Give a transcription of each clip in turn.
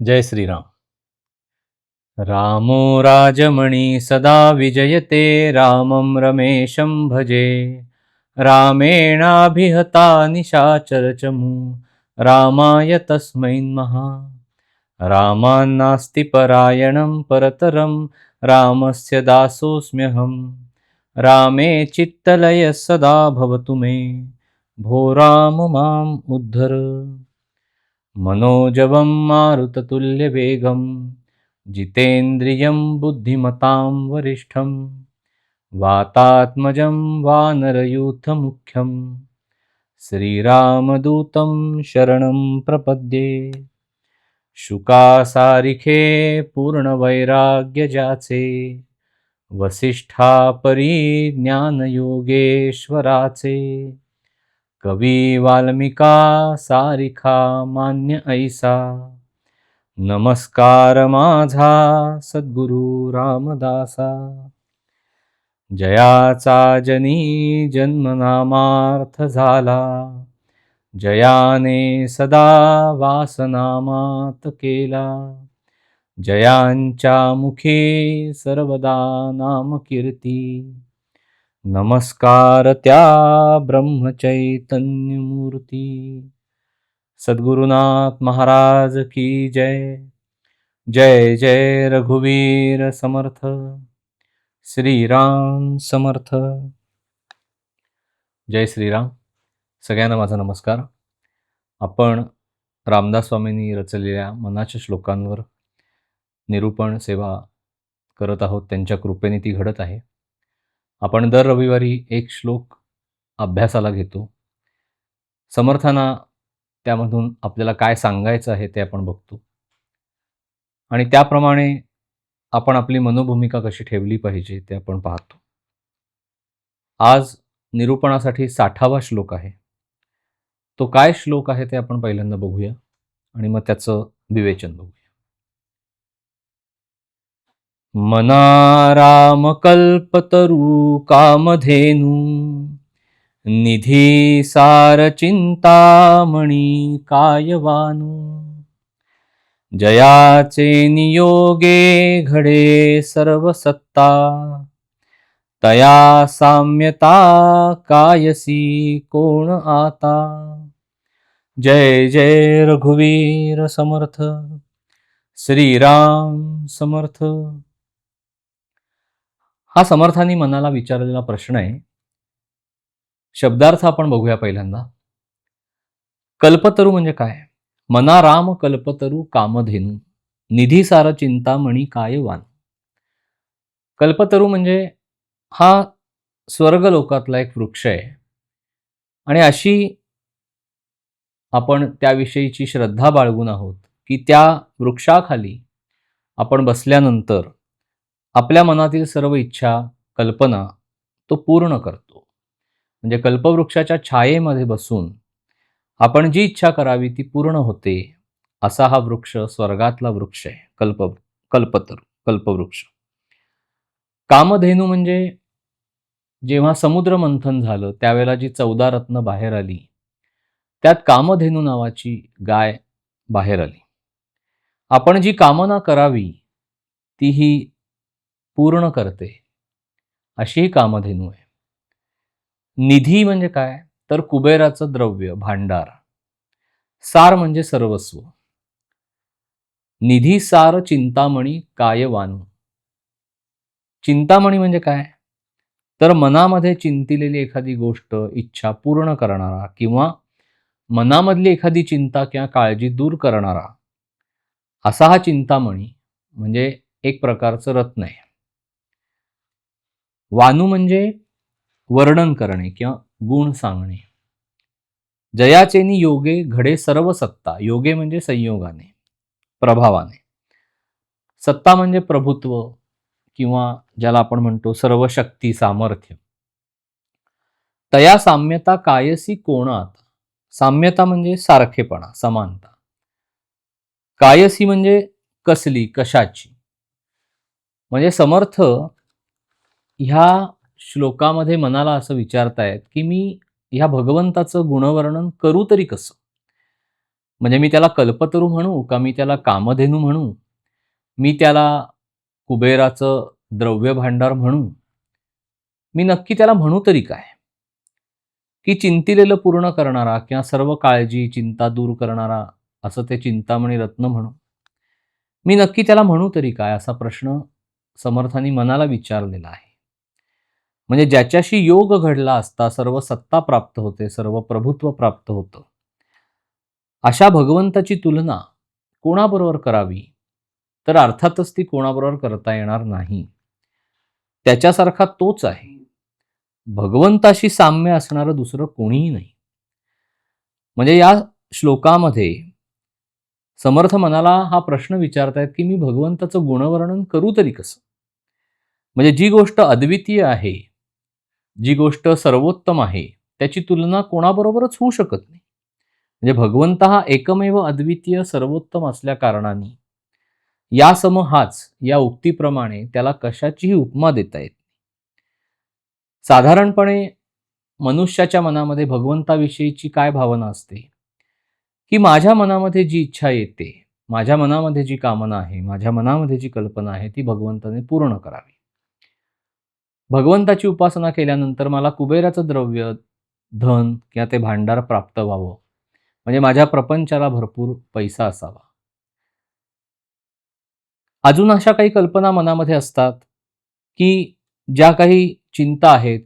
जय श्रीराम. रामो राजमणी सदा विजयते, रामं रमेशं भजे. रामेणाभिहता निशाचरचमू, रामाय तस्मै नमः. रामान्नास्ति परायणं परतरं, रामस्य दासोऽस्म्यहम्. रामे चित्तलयः सदा भवतु मे, भो राम माम् उद्धर. मनोजवं मारुततुल्यवेगं, जितेन्द्रियं बुद्धिमतां वरिष्ठं. वातात्मजं वानरयूथमुख्यं, श्रीरामदूतं शरणं प्रपद्ये. शुकासारिखे पूर्णवैराग्यजाचे, वसिष्ठापरी ज्ञानयोगेश्वराचे. कवी वाल्मिका सारिखा मान्य ऐसा, नमस्कार माझा सद्गुरु रामदासा. जयाचा जनी जन्मनामार्थ झाला, जयाने सदा वासनामात केला. जयांच्या मुखे सर्वदा नामकीर्ती, नमस्कार त्या ब्रह्मचैतन्य मूर्ती. सद्गुरुनाथ महाराज की जय. जय जय रघुवीर समर्थ. श्रीराम समर्थ. जय श्रीराम. सगळ्यांना माझा नमस्कार. आपण रामदास स्वामींनी रचलेल्या मनाच्या श्लोकांवर निरूपण सेवा करत आहोत. त्यांच्या कृपेने ती घडत आहे. आपण दर रविवारी एक श्लोक अभ्यासाला घेतो. समर्थांना त्यामधून आपल्याला काय सांगायचं आहे ते आपण बघतो आणि त्याप्रमाणे आपण आपली मनोभूमिका कशी ठेवली पाहिजे ते आपण पाहतो. आज निरूपणासाठी 60वा श्लोक आहे. तो काय श्लोक आहे ते आपण पहिल्यांदा बघूया आणि मग त्याचं विवेचन बघूया. मना राम कल्पतरू कामधेनू, निधी सार चिंतामणी कायवानू. जयाचे नियोगे घडे सर्व सत्ता, तया साम्यता कायसी कोण आता. जय जय रघुवीर समर्थ. श्रीराम समर्थ. हा समर्थांनी मनाला विचारलेला प्रश्न आहे. शब्दार्थ आपण बघूया पहिल्यांदा. कल्पतरू म्हणजे काय? मना राम कल्पतरू कामधेनू, निधी सार चिंतामणी कायवान. कल्पतरू म्हणजे हा स्वर्गलोकातला एक वृक्ष आहे आणि अशी आपण त्याविषयीची श्रद्धा बाळगून आहोत की त्या वृक्षाखाली आपण बसल्यानंतर आपल्या मनातील सर्व इच्छा कल्पना तो पूर्ण करतो. म्हणजे कल्पवृक्षाच्या छायेमध्ये बसून आपण जी इच्छा करावी ती पूर्ण होते, असा हा वृक्ष स्वर्गातला वृक्ष आहे. कल्पतरू कल्पवृक्ष. कामधेनू म्हणजे जेव्हा समुद्र मंथन झालं त्यावेळेला जी 14 रत्न बाहेर आली, त्यात कामधेनू नावाची गाय बाहेर आली. आपण जी कामना करावी ती ही पूर्ण करते, अशी ही कामधेनू आहे. निधी म्हणजे काय? तर कुबेराचं द्रव्य, भांडार. सार म्हणजे सर्वस्व. निधी सार चिंतामणी कायवानू. चिंतामणी म्हणजे काय? तर मनामध्ये चिंतिलेली एखादी गोष्ट, इच्छा पूर्ण करणारा किंवा मनामधली एखादी चिंता किंवा काळजी दूर करणारा, असा हा चिंतामणी म्हणजे एक प्रकारचं रत्न आहे. वानू म्हणजे वर्णन करणे किंवा गुण सांगणे. जयाचेनी योगे घडे सर्व सत्ता. योगे म्हणजे संयोगाने, प्रभावाने. सत्ता म्हणजे प्रभुत्व किंवा ज्याला आपण म्हणतो सर्व शक्ती, सामर्थ्य. तया साम्यता कायसी कोणात. साम्यता म्हणजे सारखेपणा, समानता. कायसी म्हणजे कसली, कशाची. म्हणजे समर्थ ह्या श्लोकामध्ये मनाला असं विचारतायत, की मी ह्या भगवंताचं गुणवर्णन करू तरी कसं? म्हणजे मी त्याला कल्पतरू म्हणू का मी त्याला कामधेनू म्हणू? मी त्याला कुबेराचं द्रव्य भांडार म्हणू? मी नक्की त्याला म्हणू तरी काय? की चिंतिलेलं पूर्ण करणारा किंवा सर्व काळजी, चिंता दूर करणारा असं ते चिंतामणी रत्न म्हणू? मी नक्की त्याला म्हणू तरी काय? असा प्रश्न समर्थांनी मनाला विचारलेला आहे. म्हणजे ज्याच्याशी योग घडला असता सर्व सत्ता प्राप्त होते, सर्व प्रभुत्व प्राप्त होतं. अशा भगवंताची तुलना कोणाबरोबर करावी? तर अर्थातच ती कोणाबरोबर करता येणार नाही. त्याच्यासारखा तोच आहे. भगवंताशी साम्य असणारं दुसरं कोणीही नाही. म्हणजे या श्लोकामध्ये समर्थ मनाला हा प्रश्न विचारतायत, की मी भगवंताचं गुणवर्णन करू तरी कसं? म्हणजे जी गोष्ट अद्वितीय आहे, जी गोष्ट सर्वोत्तम आहे, त्याची तुलना कोणाबरोबरच होऊ शकत नाही. म्हणजे भगवंत हा एकमेव अद्वितीय सर्वोत्तम असल्या कारणाने या सम हाच या उक्तीप्रमाणे त्याला कशाचीही उपमा देता येत. साधारणपणे मनुष्याच्या मनामध्ये भगवंताविषयीची काय भावना असते, की माझ्या मनामध्ये जी इच्छा येते, माझ्या मनामध्ये जी कामना आहे, माझ्या मनामध्ये जी कल्पना आहे ती भगवंताने पूर्ण करावी. भगवंताची उपासना केल्यानंतर मला कुबेराचं द्रव्य, धन किंवा ते भांडार प्राप्त व्हावं. म्हणजे माझ्या प्रपंचाला भरपूर पैसा असावा. अजून अशा काही कल्पना मनामध्ये असतात, की ज्या काही चिंता आहेत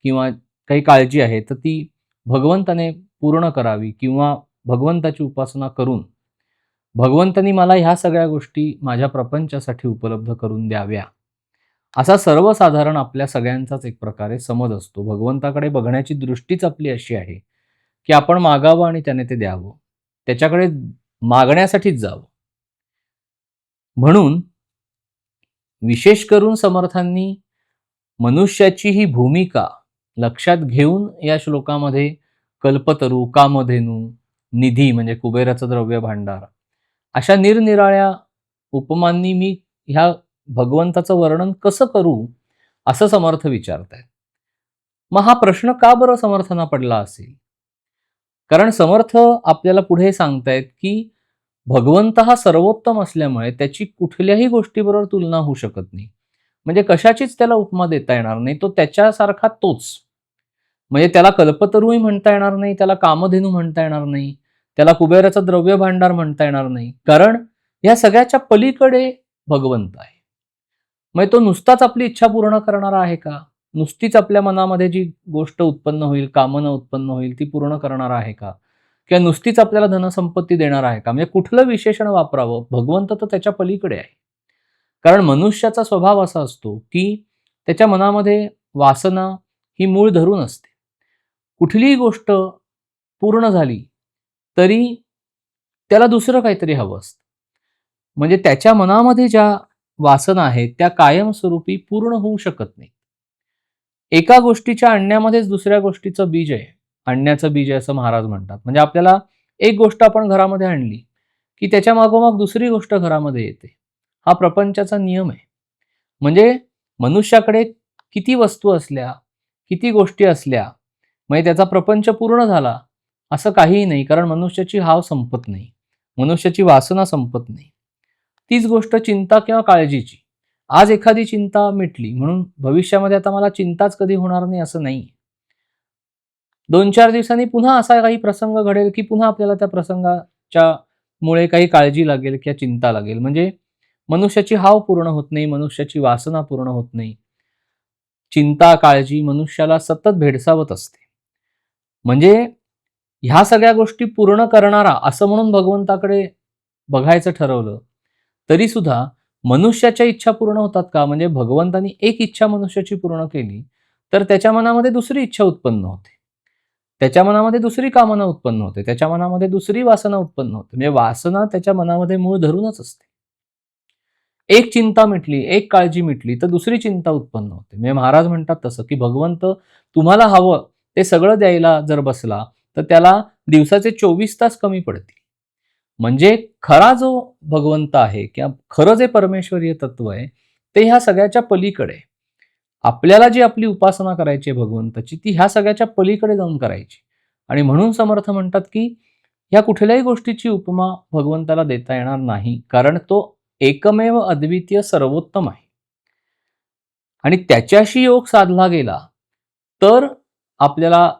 किंवा काही काळजी आहे, तर ती भगवंताने पूर्ण करावी किंवा भगवंताची उपासना करून भगवंतानी मला ह्या सगळ्या गोष्टी माझ्या प्रपंचासाठी उपलब्ध करून द्याव्या. असा सर्वसाधारण आपल्या सगळ्यांचाच एक प्रकारे समज असतो. भगवंताकडे बघण्याची दृष्टीच आपली अशी आहे, की आपण मागावं आणि त्याने ते द्यावं. त्याच्याकडे मागण्यासाठीच जावं. म्हणून विशेष करून समर्थांनी मनुष्याची ही भूमिका लक्षात घेऊन या श्लोकामध्ये कल्पतरू, कामधेनू, निधी म्हणजे कुबेराचं द्रव्य भांडार अशा निरनिराळ्या उपमांनी मी ह्या भगवंताचं वर्णन कसं करू असं समर्थ विचारतायत. मग हा प्रश्न का बरं समर्थांना पडला असेल? कारण समर्थ आपल्याला पुढे सांगतायत, की भगवंत हा सर्वोत्तम असल्यामुळे त्याची कुठल्याही गोष्टीबरोबर तुलना होऊ शकत नाही. म्हणजे कशाचीच त्याला उपमा देता येणार नाही. तो त्याच्यासारखा तोच. म्हणजे त्याला कल्पतरूही म्हणता येणार नाही, त्याला कामधेनू म्हणता येणार नाही, त्याला कुबेराचा द्रव्य भांडार म्हणता येणार नाही. कारण या सगळ्याच्या पलीकडे भगवंत आहे. म्हणजे तो नुसताच आपली इच्छा पूर्ण करणारा आहे का? नुसतीच आपल्या मनामध्ये जी गोष्ट उत्पन्न होईल, कामना उत्पन्न होईल ती पूर्ण करणारा आहे का? किंवा नुसतीच आपल्याला धनसंपत्ती देणार आहे का? म्हणजे कुठलं विशेषण वापरावं? भगवंत तर त्याच्या पलीकडे आहे. कारण मनुष्याचा स्वभाव असा असतो, की त्याच्या मनामध्ये वासना ही मूळ धरून असते. कुठलीही गोष्ट पूर्ण झाली, तरी त्याला दुसरं काहीतरी हवं असतं. म्हणजे त्याच्या मनामध्ये ज्या वासना आहेत, त्या कायमस्वरूपी पूर्ण होऊ शकत नाही. एका गोष्टीच्या आणण्यामध्येच दुसऱ्या गोष्टीचं बीज आहे. आणण्याचं बीज आहे असं महाराज म्हणतात. म्हणजे आपल्याला एक गोष्ट आपण घरामध्ये आणली, की त्याच्या मागोमाग दुसरी गोष्ट घरामध्ये येते. हा प्रपंचाचा नियम आहे. म्हणजे मनुष्याकडे किती वस्तू असल्या, किती गोष्टी असल्या, म्हणजे त्याचा प्रपंच पूर्ण झाला असं काहीही नाही. कारण मनुष्याची हाव संपत नाही. मनुष्याची वासना संपत नाही. तीच गोष्ट चिंता किंवा काळजीची. आज एखादी चिंता मिटली म्हणून भविष्यामध्ये आता मला चिंताच कधी होणार नाही असं नाही. 2-4 दिवसांनी पुन्हा असा काही प्रसंग घडेल, की पुन्हा आपल्याला त्या प्रसंगाच्या मुळे काही काळजी लागेल किंवा चिंता लागेल. म्हणजे मनुष्याची हाव पूर्ण होत नाही, मनुष्याची वासना पूर्ण होत नाही. चिंता, काळजी मनुष्याला सतत भेडसावत असते. म्हणजे ह्या सगळ्या गोष्टी पूर्ण करणारा असं म्हणून भगवंताकडे बघायचं ठरवलं, तरी सुद्धा मनुष्याच्या इच्छा पूर्ण होतात का? म्हणजे भगवंतानी एक इच्छा मनुष्याची पूर्ण केली, तर त्याच्या मनामध्ये दुसरी इच्छा उत्पन्न होते. त्याच्या मनामध्ये दुसरी कामना उत्पन्न होते. त्याच्या मनामध्ये दुसरी वासना उत्पन्न होते. म्हणजे वासना त्याच्या मनामध्ये मूळ धरूनच असते. एक चिंता मिटली, एक काळजी मिटली, तर दुसरी चिंता उत्पन्न होते. म्हणजे महाराज म्हणतात तसं, की भगवंत तुम्हाला हवं ते सगळं द्यायला जर बसला, तर त्याला दिवसाचे 24 तास कमी पडतील. म्हणजे खरा जो भगवंत आहे किंवा खरं जे परमेश्वरीय तत्व आहे, ते ह्या सगळ्याच्या पलीकडे आहे. आपल्याला जी आपली उपासना करायची आहे भगवंताची, ती ह्या सगळ्याच्या पलीकडे जाऊन करायची. आणि म्हणून समर्थ म्हणतात, की ह्या कुठल्याही गोष्टीची उपमा भगवंताला देता येणार नाही. कारण तो एकमेव अद्वितीय सर्वोत्तम आहे. आणि त्याच्याशी योग साधला गेला, तर आपल्याला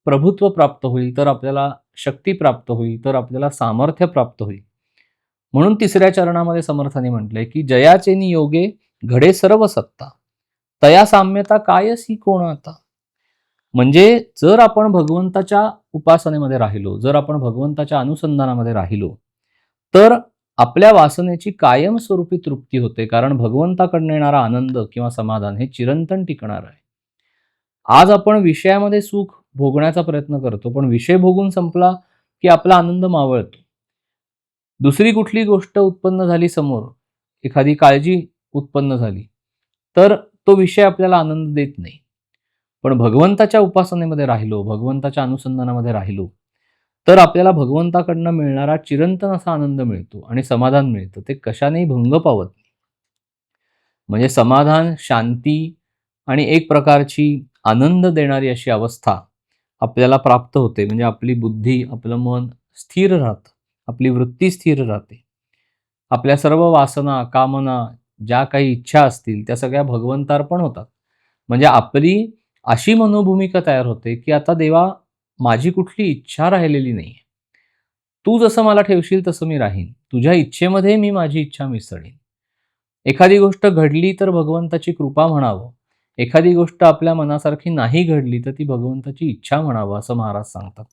प्रभुत्व प्राप्त होईल, तर आपल्याला शक्ती प्राप्त होईल, तर आपल्याला सामर्थ्य प्राप्त होईल. म्हणून तिसऱ्या चरणामध्ये समर्थाने म्हटलंय, की जयाचेनी योगे घडे सर्व सत्ता, तया साम्यता कायसी कोण आता. म्हणजे जर आपण भगवंताच्या उपासनेमध्ये राहिलो, जर आपण भगवंताच्या अनुसंधानामध्ये राहिलो, तर आपल्या वासनेची कायमस्वरूपी तृप्ती होते. कारण भगवंताकडनं येणारा आनंद किंवा समाधान हे चिरंतन टिकणार आहे. आज आपण विषयामध्ये सुख भोगण्याचा प्रयत्न करतो, पण विषय भोगून संपला की आपला आनंद मावळतो. दुसरी कुठली गोष्ट उत्पन्न झाली समोर, एखादी काळजी उत्पन्न झाली, तर तो विषय आपल्याला आनंद देत नाही. पण भगवंताच्या उपासनेमध्ये राहिलो, भगवंताच्या अनुसंधानामध्ये राहिलो, तर आपल्याला भगवंताकडनं मिळणारा चिरंतन असा आनंद मिळतो आणि समाधान मिळतं. ते कशानेही भंग पावत नाही. म्हणजे समाधान, शांती आणि एक प्रकारची आनंद देणारी अशी अवस्था आपल्याला प्राप्त होते. म्हणजे आपली बुद्धी, आपलं मन स्थिर राहतं, आपली वृत्ती स्थिर राहते. आपल्या सर्व वासना, कामना, ज्या काही इच्छा असतील त्या सगळ्या भगवंतार्पण होतात. म्हणजे आपली अशी मनोभूमिका तयार होते, की आता देवा माझी कुठली इच्छा राहिलेली नाहीये. तू जसं मला ठेवशील तसं मी राहीन. तुझ्या इच्छेमध्ये मी माझी इच्छा मिसळीन. एखादी गोष्ट घडली तर भगवंताची कृपा म्हणावं. एखादी गोष्ट आपल्या मनासारखी नाही घडली तर ती भगवंताची इच्छा म्हणावं असं महाराज सांगतात.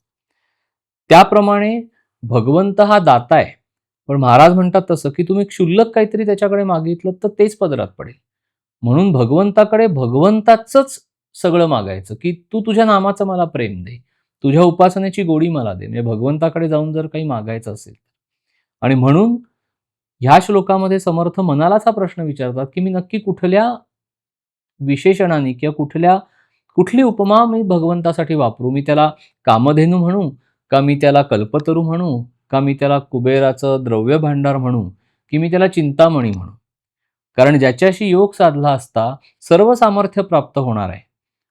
त्याप्रमाणे भगवंत हा दाता आहे. पण महाराज म्हणतात तसं, की तुम्ही क्षुल्लक काहीतरी त्याच्याकडे मागितलं तर तेच पदरात पडेल. म्हणून भगवंताकडे भगवंताचंच सगळं मागायचं, की तू तुझ्या नामाचं मला प्रेम दे. तुझ्या उपासनेची गोडी मला दे. म्हणजे भगवंताकडे जाऊन जर काही मागायचं असेल. आणि म्हणून ह्या श्लोकामध्ये समर्थ मनालाच हा प्रश्न विचारतात, की मी नक्की कुठल्या विशेषणाने किंवा कुठली उपमा मी भगवंतासाठी वापरू? मी त्याला कामधेनू म्हणू? का मी त्याला कल्पतरू म्हणू? का मी त्याला कुबेराचं द्रव्य भांडार म्हणू? की मी त्याला चिंतामणी म्हणू? कारण ज्याच्याशी योग साधला असता सर्व सामर्थ्य प्राप्त होणार आहे.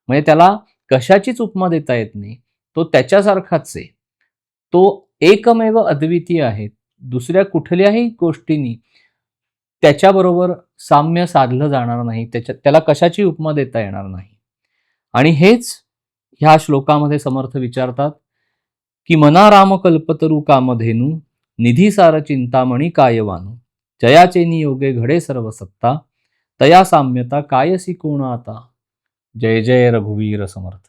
म्हणजे त्याला कशाचीच उपमा देता येत नाही. तो त्याच्यासारखाच आहे. तो एकमेव अद्वितीय आहे. दुसऱ्या कुठल्याही गोष्टींनी त्याच्याबरोबर साम्य साधलं जाणार नाही. त्याला कशाची उपमा देता येणार नाही. आणि हेच ह्या श्लोकामध्ये समर्थ विचारतात, की मना राम कल्पतरू कामधेनू निधी सार चिंतामणी कायवानू जयाचे नियोगे घडे सर्व सत्ता तया साम्यता कायसी कोण आता. जय जय रघुवीर समर्थ.